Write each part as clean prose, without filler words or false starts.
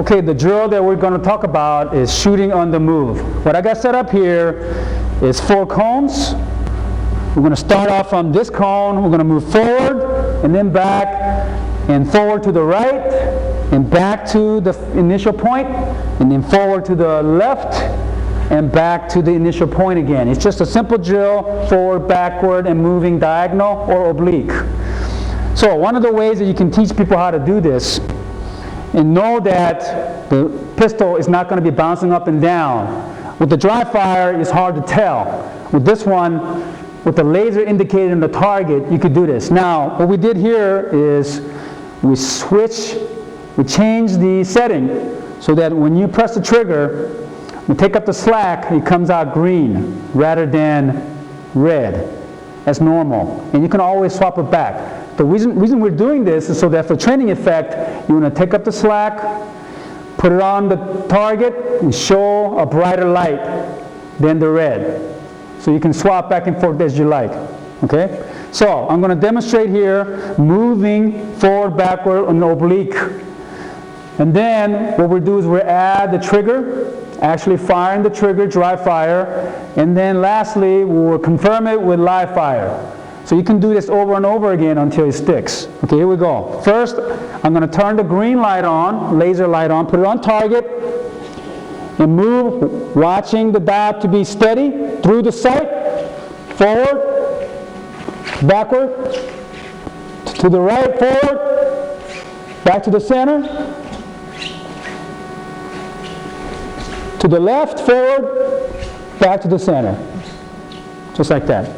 Okay, the drill that we're going to talk about is shooting on the move. What I got set up here is 4 cones. We're going to start off from this cone. We're going to move forward and then back and forward to the right and back to the initial point and then forward to the left and back to the initial point again. It's just a simple drill, forward, backward, and moving diagonal or oblique. So one of the ways that you can teach people how to do this and know that the pistol is not going to be bouncing up and down. With the dry fire, it's hard to tell. With this one, with the laser indicated on the target, you could do this. Now, what we did here is we change the setting so that when you press the trigger, we take up the slack, it comes out green rather than red as normal. And you can always swap it back. The reason we're doing this is so that for training effect, you want to take up the slack, put it on the target, and show a brighter light than the red. So you can swap back and forth as you like. Okay? So I'm going to demonstrate here moving forward, backward, on oblique. And then what we'll do is we'll add the trigger, actually firing the trigger, dry fire, and then lastly we'll confirm it with live fire. So you can do this over and over again until it sticks. Okay, here we go. First, I'm going to turn the green light on, laser light on, put it on target, and move, watching the dial to be steady through the sight, forward, backward, to the right, forward, back to the center, to the left, forward, back to the center. Just like that.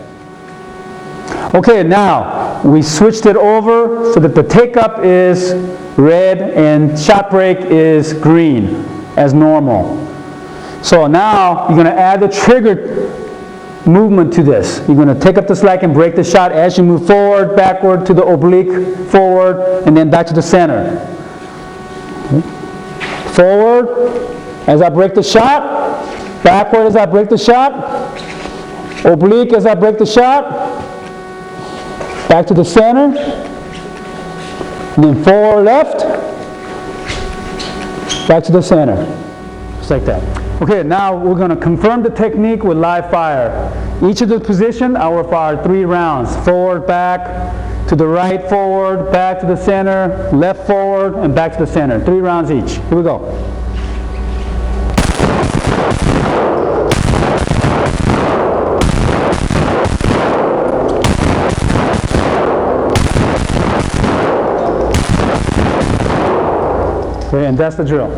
Okay, now we switched it over so that the take-up is red and shot break is green as normal. So now you're going to add the trigger movement to this. You're going to take up the slack and break the shot as you move forward, backward, to the oblique, forward, and then back to the center. Okay. Forward as I break the shot, backward as I break the shot, oblique as I break the shot, back to the center, and then forward left, back to the center, just like that. Okay, now we're going to confirm the technique with live fire. Each of the position, I will fire 3 rounds, forward, back, to the right, forward, back to the center, left, forward, and back to the center. 3 rounds each. Here we go. Okay, and that's the drill.